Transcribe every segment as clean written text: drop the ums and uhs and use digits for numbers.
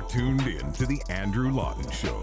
tuned in to The Andrew Lawton Show.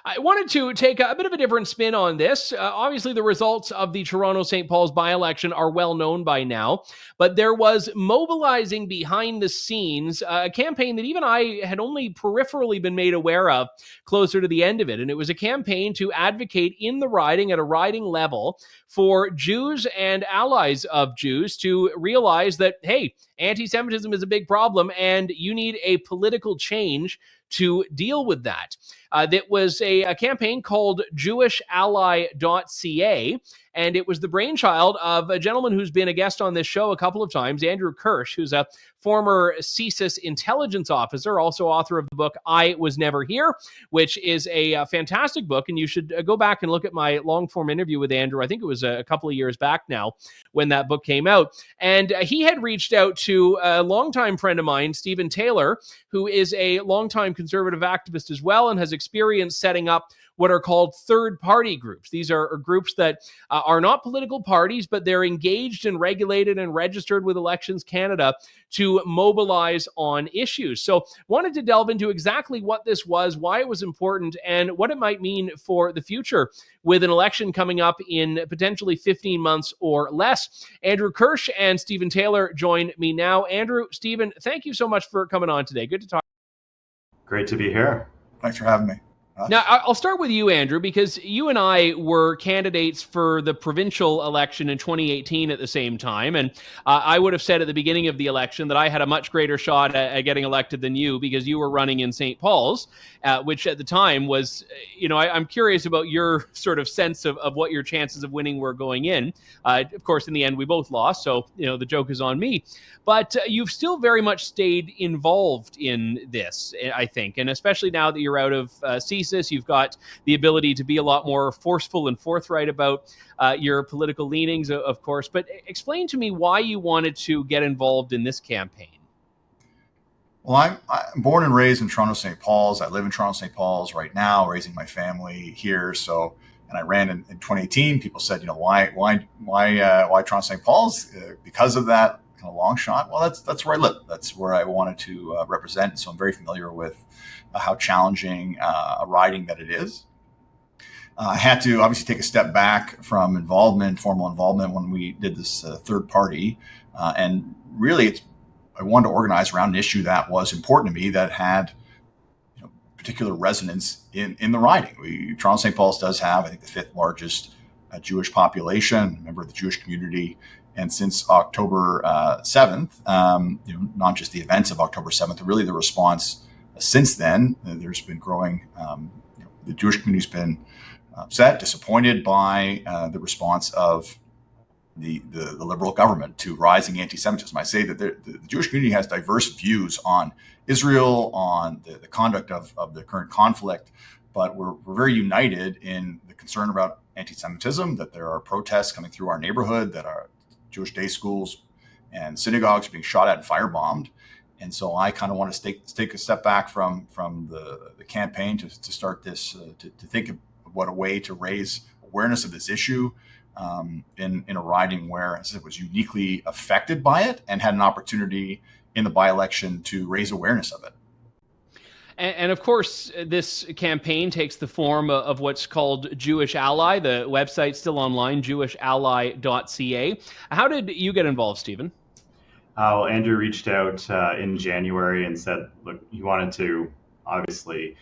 I wanted to take a bit of a different spin on this. Obviously, the results of the Toronto St. Paul's by-election are well known by now, but there was mobilizing behind the scenes, a campaign that even I had only peripherally been made aware of closer to the end of it. And it was a campaign to advocate in the riding at a riding level for Jews and allies of Jews to realize that, hey, anti-Semitism is a big problem and you need a political change to deal with that. That was a campaign called JewishAlly.ca, and it was the brainchild of a gentleman who's been a guest on this show a couple of times, Andrew Kirsch, who's a former CSIS intelligence officer, also author of the book I Was Never Here, which is a fantastic book, and you should go back and look at my long-form interview with Andrew. I think it was a couple of years back now when that book came out. And he had reached out to a longtime friend of mine, Stephen Taylor, who is a longtime conservative activist as well and has experience setting up what are called third-party groups. These are groups that are not political parties, but they're engaged and regulated and registered with Elections Canada to mobilize on issues. So wanted to delve into exactly what this was, why it was important, and what it might mean for the future with an election coming up in potentially 15 months or less. Andrew Kirsch and Stephen Taylor join me now. Andrew, Stephen, thank you so much for coming on today. Good to talk. Great to be here. Thanks for having me. Now, I'll start with you, Andrew, because you and I were candidates for the provincial election in 2018 at the same time. And I would have said at the beginning of the election that I had a much greater shot at getting elected than you because you were running in St. Paul's, which at the time was, I'm curious about your sort of sense of what your chances of winning were going in. Of course, in the end, we both lost. So, the joke is on me. But you've still very much stayed involved in this, I think. And especially now that you're out of CSIS, you've got the ability to be a lot more forceful and forthright about your political leanings, of course. But explain to me why you wanted to get involved in this campaign. Well, I'm born and raised in Toronto St. Paul's. I live in Toronto St. Paul's right now, raising my family here. So, and I ran in 2018. People said, why Toronto St. Paul's? Because of that kind of long shot. Well, that's where I live. That's where I wanted to represent. So I'm very familiar with how challenging a riding that it is. I had to obviously take a step back from formal involvement when we did this third party. And really, I wanted to organize around an issue that was important to me that had particular resonance in the riding. Toronto St. Paul's does have, I think, the fifth largest Jewish population, a member of the Jewish community. And since October 7th, not just the events of October 7th, but really the response since then, there's been growing, the Jewish community's been upset, disappointed by the response of the Liberal government to rising anti-Semitism. I say that the Jewish community has diverse views on Israel, on the conduct of the current conflict, but we're very united in the concern about anti-Semitism, that there are protests coming through our neighborhood, that our Jewish day schools and synagogues are being shot at and firebombed. And so I kind of want to take a step back from the campaign to start this, to think of what a way to raise awareness of this issue in a riding where, as I said, was uniquely affected by it and had an opportunity in the by-election to raise awareness of it. And of course, this campaign takes the form of what's called Jewish Ally. The website's still online, JewishAlly.ca. How did you get involved, Stephen? Well, Andrew reached out in January and said, look, he wanted to obviously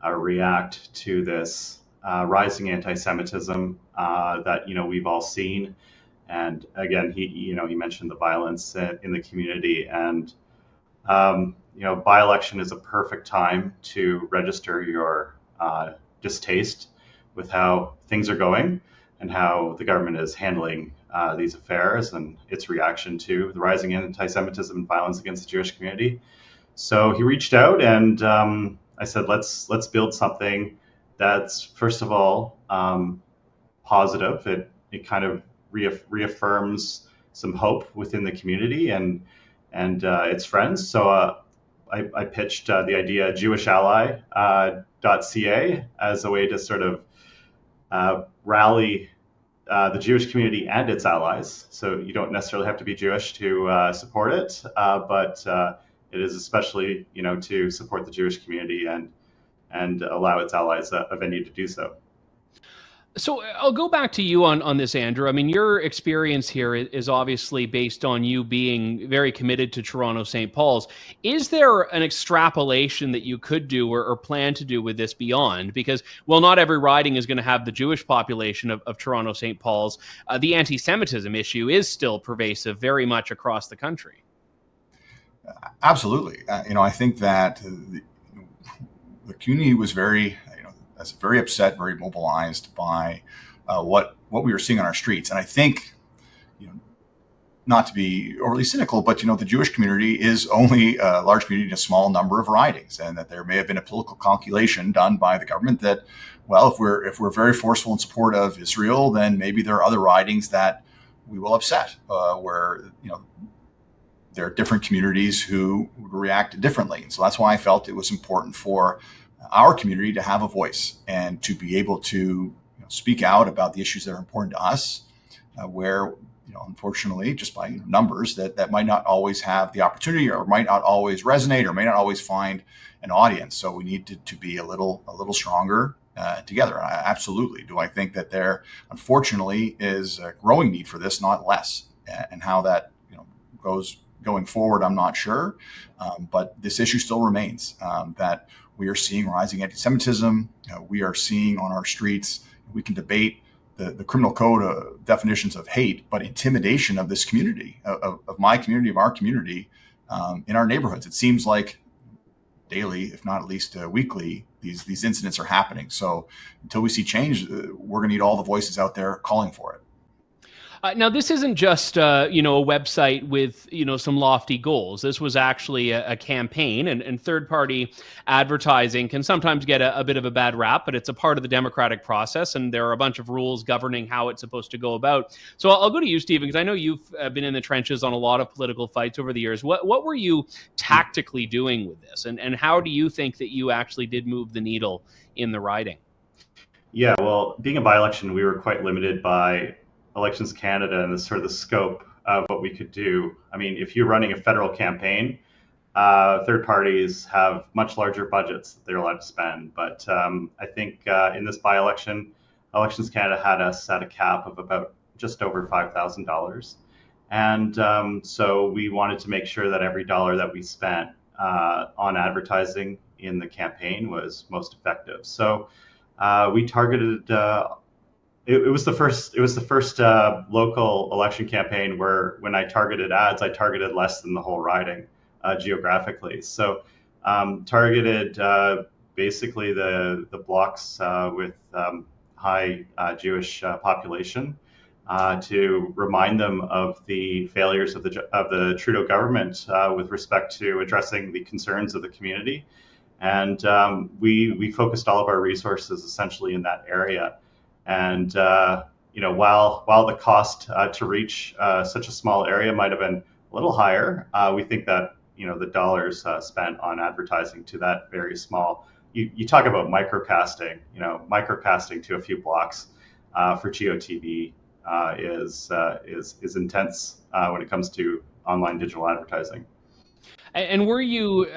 react to this rising anti-Semitism that we've all seen. And again, he mentioned the violence in the community, and by-election is a perfect time to register your distaste with how things are going and how the government is handling these affairs and its reaction to the rising anti-Semitism and violence against the Jewish community. So he reached out, and I said, let's build something that's, first of all, positive. It kind of reaffirms some hope within the community and its friends. So I pitched the idea JewishAlly.ca as a way to sort of rally the Jewish community and its allies. So you don't necessarily have to be Jewish to support it, but it is especially, to support the Jewish community and allow its allies a venue to do so. So I'll go back to you on this, Andrew. I mean, your experience here is obviously based on you being very committed to Toronto St. Paul's. Is there an extrapolation that you could do or plan to do with this beyond? Because, well, not every riding is going to have the Jewish population of Toronto St. Paul's. The anti-Semitism issue is still pervasive very much across the country. Absolutely. I think that the community was very upset, very mobilized by what we were seeing on our streets. And I think, not to be overly cynical, but the Jewish community is only a large community in a small number of ridings, and that there may have been a political calculation done by the government that, well, if we're very forceful in support of Israel, then maybe there are other ridings that we will upset, where there are different communities who would react differently. And so that's why I felt it was important for our community to have a voice and to be able to speak out about the issues that are important to us, where unfortunately, just by numbers, that might not always have the opportunity, or might not always resonate, or may not always find an audience. So we need to be a little stronger together. Absolutely. Do I think that there, unfortunately, is a growing need for this, not less, and how that goes going forward, I'm not sure. But this issue still remains, that we are seeing rising anti-Semitism. We are seeing on our streets, we can debate the criminal code definitions of hate, but intimidation of this community, of my community, of our community, in our neighborhoods. It seems like daily, if not at least weekly, these incidents are happening. So until we see change, we're going to need all the voices out there calling for it. Now, this isn't just, a website with, some lofty goals. This was actually a campaign, and third-party advertising can sometimes get a bit of a bad rap, but it's a part of the democratic process, and there are a bunch of rules governing how it's supposed to go about. So I'll go to you, Stephen, because I know you've been in the trenches on a lot of political fights over the years. What were you tactically doing with this, and how do you think that you actually did move the needle in the riding? Yeah, well, being a by-election, we were quite limited by Elections Canada and the scope of what we could do. I mean, if you're running a federal campaign, third parties have much larger budgets that they're allowed to spend. But I think in this by-election, Elections Canada had us at a cap of about just over $5,000. And so we wanted to make sure that every dollar that we spent on advertising in the campaign was most effective. So we targeted It was the first local election campaign where, when I targeted ads, I targeted less than the whole riding geographically. So targeted basically the blocks with high Jewish population to remind them of the failures of the Trudeau government with respect to addressing the concerns of the community, and we focused all of our resources essentially in that area. And while the cost to reach such a small area might have been a little higher, we think that the dollars spent on advertising to that very small. You talk about microcasting. Microcasting to a few blocks for GeoTV is intense when it comes to online digital advertising. And were you,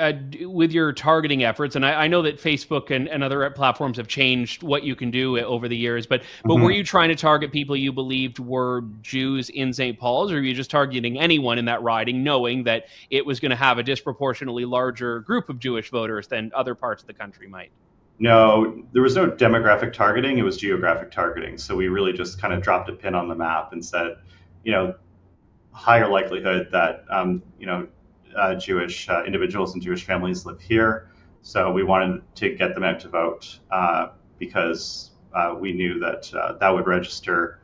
with your targeting efforts, and I know that Facebook and other platforms have changed what you can do over the years, but were you trying to target people you believed were Jews in St. Paul's, or were you just targeting anyone in that riding, knowing that it was going to have a disproportionately larger group of Jewish voters than other parts of the country might? No, there was no demographic targeting. It was geographic targeting. So we really just kind of dropped a pin on the map and said, higher likelihood that, Jewish individuals and Jewish families live here. So we wanted to get them out to vote because we knew that that would register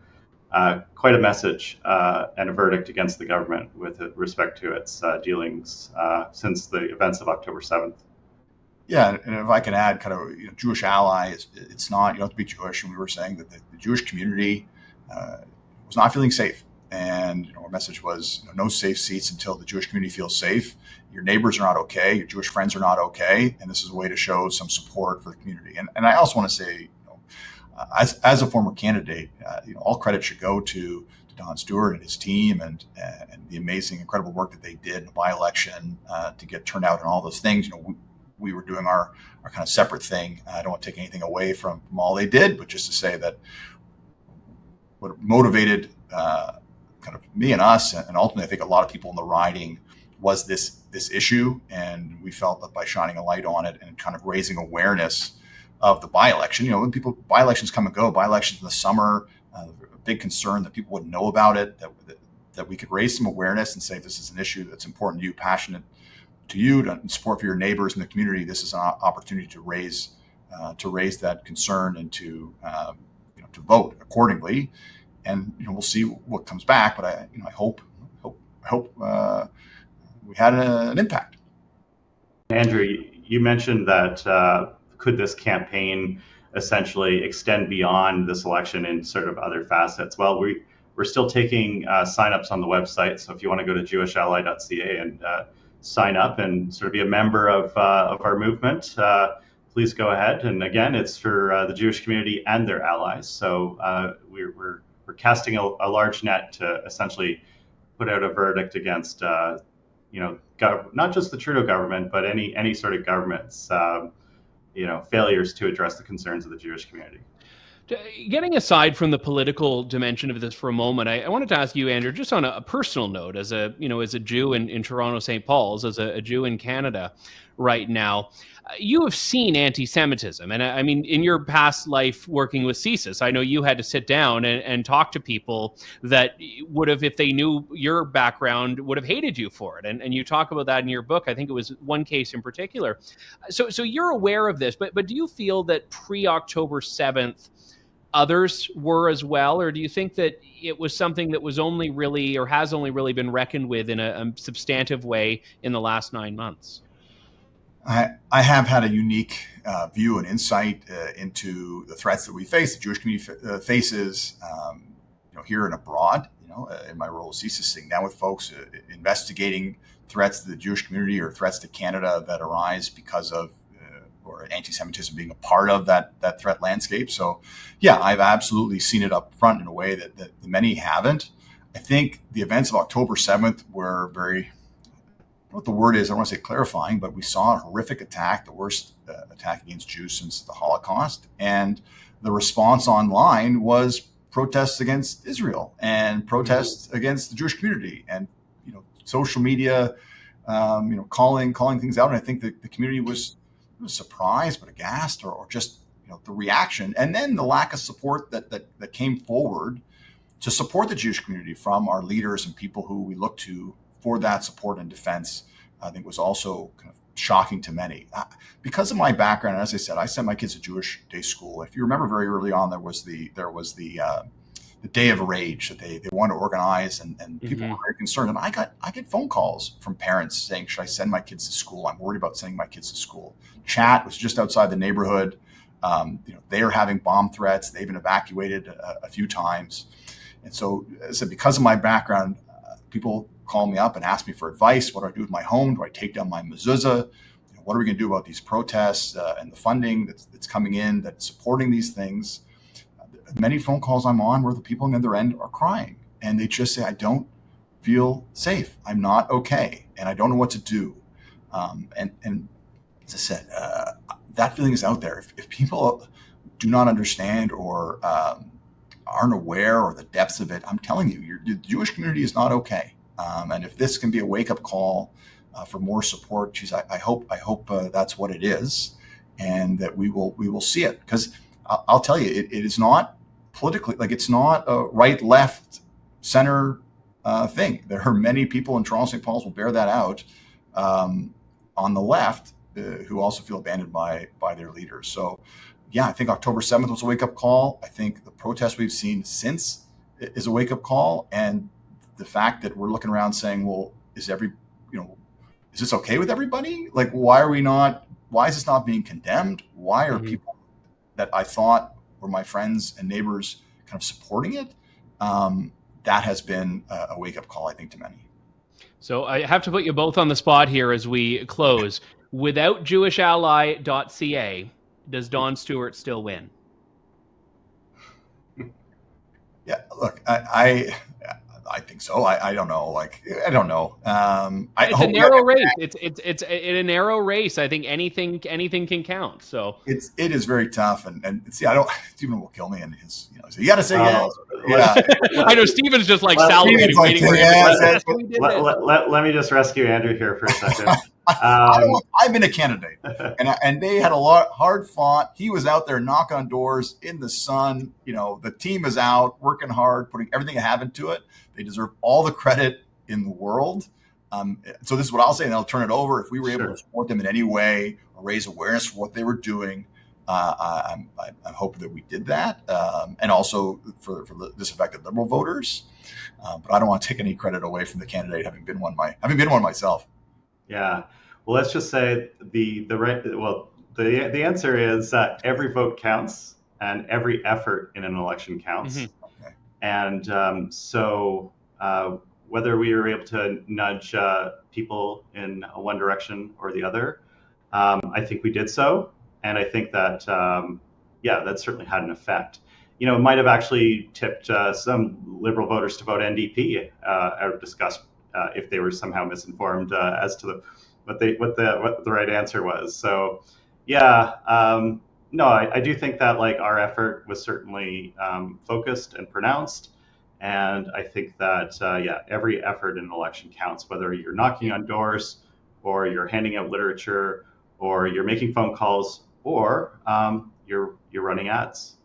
quite a message and a verdict against the government with respect to its dealings since the events of October 7th. Yeah, and if I can add, kind of, Jewish ally, it's not, you don't have to be Jewish. And we were saying that the Jewish community was not feeling safe. And our message was no safe seats until the Jewish community feels safe. Your neighbors are not okay. Your Jewish friends are not okay. And this is a way to show some support for the community. And I also want to say, as a former candidate, all credit should go to Don Stewart and his team and the amazing, incredible work that they did in the by-election to get turnout and all those things. We were doing our kind of separate thing. I don't want to take anything away from all they did, but just to say that what motivated kind of me and us, and ultimately I think a lot of people in the riding, was this issue. And we felt that by shining a light on it and kind of raising awareness of the by-election, when by-elections come and go, by-elections in the summer, a big concern that people wouldn't know about it, that we could raise some awareness and say, this is an issue that's important to you, passionate to you, to support for your neighbors in the community. This is an opportunity to raise that concern and to vote accordingly. And we'll see what comes back. But I hope we had an impact. Andrew, you mentioned that could this campaign essentially extend beyond this election in sort of other facets? Well, we're still taking signups on the website. So if you want to go to jewishally.ca and sign up and sort of be a member of our movement, please go ahead. And again, it's for the Jewish community and their allies. So we're casting a large net to essentially put out a verdict against not just the Trudeau government, but any sort of government's failures to address the concerns of the Jewish community. Getting aside from the political dimension of this for a moment, I wanted to ask you, Andrew, just on a personal note, as a Jew in Toronto, St. Paul's, as a Jew in Canada right now, you have seen anti-Semitism. And I mean, in your past life working with CSIS, I know you had to sit down and talk to people that would have, if they knew your background, would have hated you for it. And you talk about that in your book. I think it was one case in particular. So you're aware of this, but do you feel that pre-October 7th, others were as well? Or do you think that it was something that was only really, or has only really been reckoned with in a substantive way in the last 9 months? I have had a unique view and insight into the threats that we face, the Jewish community faces, here and abroad, in my role as CSIS, sitting down with folks, investigating threats to the Jewish community or threats to Canada that arise because of or anti-Semitism being a part of that threat landscape. So, yeah, I've absolutely seen it up front in a way that many haven't. I think the events of October 7th were very, what the word is, I don't want to say clarifying, but we saw a horrific attack, the worst attack against Jews since the Holocaust. And the response online was protests against Israel and protests against the Jewish community and, social media, calling things out. And I think the community was surprised, but aghast, or just the reaction, and then the lack of support that came forward to support the Jewish community from our leaders and people who we look to for that support and defense. I think was also kind of shocking to many. Because of my background, as I said, I sent my kids to Jewish day school. If you remember, very early on, there was the Day of Rage that they wanted to organize, and people were very concerned. And I get phone calls from parents saying, should I send my kids to school? I'm worried about sending my kids to school. Chat was just outside the neighborhood. They are having bomb threats. They've been evacuated a few times. And so, as I said, because of my background, people call me up and ask me for advice. What do I do with my home? Do I take down my mezuzah? What are we going to do about these protests and the funding that's coming in that's supporting these things? Many phone calls I'm on where the people on the other end are crying, and they just say, I don't feel safe. I'm not okay, and I don't know what to do. And as I said, that feeling is out there. If people do not understand or aren't aware or the depths of it, I'm telling you, the Jewish community is not okay. And if this can be a wake-up call for more support, geez, I hope that's what it is, and that we will see it. Because I'll tell you, it is not politically, it's not a right, left, center thing. There are many people in Toronto, St. Paul's will bear that out on the left who also feel abandoned by their leaders. So, yeah, I think October 7th was a wake-up call. I think the protests we've seen since is a wake-up call. And the fact that we're looking around saying, well, is this okay with everybody? Why is this not being condemned? Why are people that I thought were my friends and neighbors kind of supporting it? That has been a wake-up call, I think, to many. So I have to put you both on the spot here as we close. Without jewishally.ca, does Don Stewart still win? Yeah, look, I think so. I don't know. Like, I don't know. I It's a hope narrow race. It's a narrow race. I think anything can count. So it is very tough. And see, I don't, Stephen will kill me and his, so you got to say Well, yes. Yeah. I know Steven's just like Well, salivating, Steven's like, waiting for him. yes, Yes, yes. we did it. let me just rescue Andrew here for a second. I've been a candidate, and they had a lot hard fought. He was out there knocking on doors in the sun. The team is out working hard, putting everything they have into it. They deserve all the credit in the world. So this is what I'll say, and I'll turn it over. If we were able to support them in any way or raise awareness for what they were doing, I hope that we did that, and also for the disaffected Liberal voters. But I don't want to take any credit away from the candidate, having been one myself. Yeah. Well, let's just say the answer is every vote counts and every effort in an election counts. Mm-hmm. Okay. And so whether we were able to nudge people in one direction or the other, I think we did so. And I think that, that certainly had an effect. It might have actually tipped some Liberal voters to vote NDP out of disgust if they were somehow misinformed as to what the right answer was. So, no, I do think that our effort was certainly focused and pronounced, and I think that every effort in an election counts, whether you're knocking on doors, or you're handing out literature, or you're making phone calls, or you're running ads.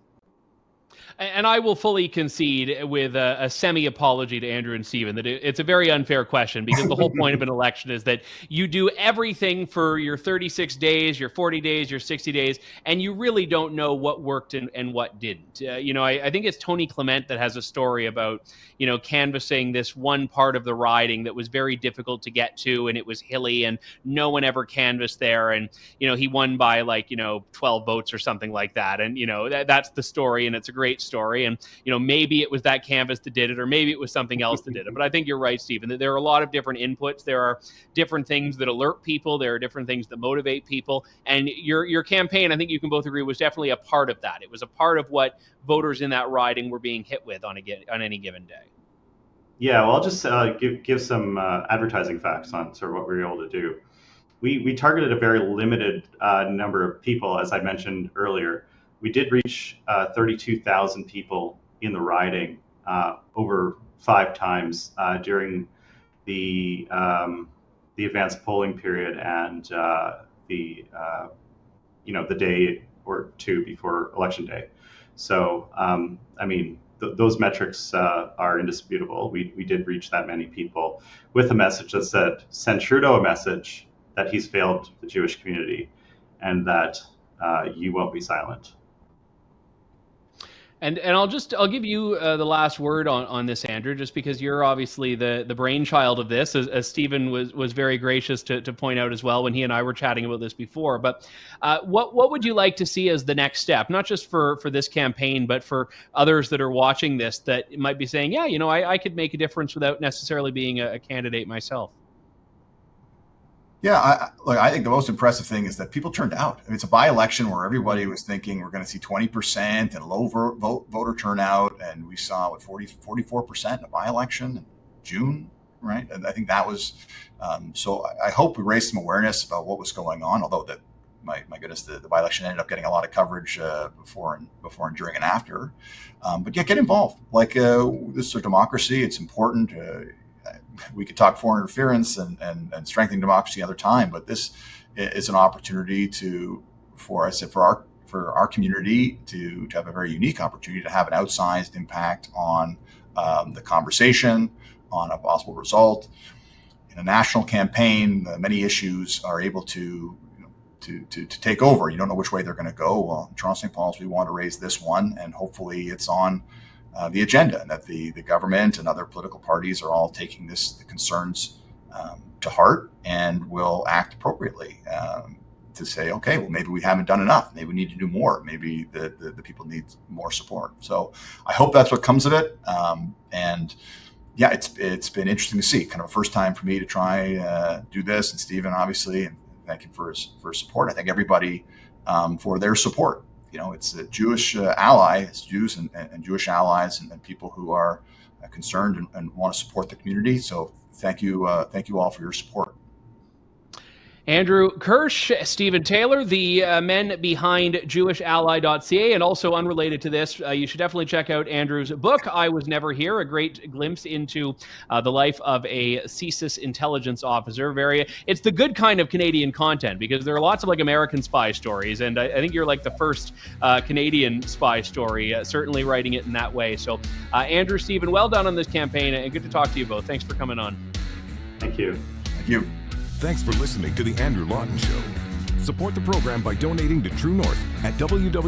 And I will fully concede with a semi-apology to Andrew and Stephen that it's a very unfair question, because the whole point of an election is that you do everything for your 36 days, your 40 days, your 60 days, and you really don't know what worked and what didn't. I think it's Tony Clement that has a story about, canvassing this one part of the riding that was very difficult to get to, and it was hilly, and no one ever canvassed there. And, he won by 12 votes or something like that. And, that's the story, and it's a great story. And, maybe it was that canvas that did it, or maybe it was something else that did it. But I think you're right, Stephen, that there are a lot of different inputs. There are different things that alert people. There are different things that motivate people. And your campaign, I think you can both agree, was definitely a part of that. It was a part of what voters in that riding were being hit with on any given day. Yeah, well, I'll just give some advertising facts on sort of what we were able to do. We targeted a very limited number of people, as I mentioned earlier. We did reach 32,000 people in the riding over 5 times during the advanced polling period and the day or two before Election Day. So, those metrics are indisputable. We did reach that many people with a message that said, send Trudeau a message that he's failed the Jewish community and that you won't be silent. And I'll give you the last word on this, Andrew, just because you're obviously the brainchild of this, as Stephen was very gracious to point out as well when he and I were chatting about this before. But what would you like to see as the next step, not just for this campaign, but for others that are watching this that might be saying, I could make a difference without necessarily being a candidate myself? Yeah, I think the most impressive thing is that people turned out. It's a by-election where everybody was thinking we're going to see 20% and low voter turnout, and we saw 44% in a by-election in June, right? And I think that was so. I hope we raised some awareness about what was going on. Although that, my goodness, the by-election ended up getting a lot of coverage before and during and after. But yeah, get involved. This is a democracy. It's important. We could talk foreign interference and strengthening democracy another time, but this is an opportunity for our community to have a very unique opportunity to have an outsized impact on the conversation, on a possible result. In a national campaign, many issues are able to take over. You don't know which way they're going to go. Well, in Toronto St. Paul's, we want to raise this one, and hopefully it's on the agenda, and that the government and other political parties are all taking the concerns to heart and will act appropriately to say, okay, well, maybe we haven't done enough. Maybe we need to do more. Maybe the people need more support. So I hope that's what comes of it. And yeah, it's been interesting to see. Kind of a first time for me to try do this, and Stephen, obviously, and thank him for his support. I thank everybody for their support. it's a Jewish ally. It's Jews and Jewish allies and people who are concerned and want to support the community. So thank you all for your support. Andrew Kirsch, Stephen Taylor, the men behind JewishAlly.ca, and also unrelated to this, you should definitely check out Andrew's book, I Was Never Here, a great glimpse into the life of a CSIS intelligence officer. It's the good kind of Canadian content, because there are lots of American spy stories, and I think you're the first Canadian spy story, certainly writing it in that way. So Andrew, Stephen, well done on this campaign, and good to talk to you both. Thanks for coming on. Thank you. Thank you. Thanks for listening to The Andrew Lawton Show. Support the program by donating to True North at www.tnc.news.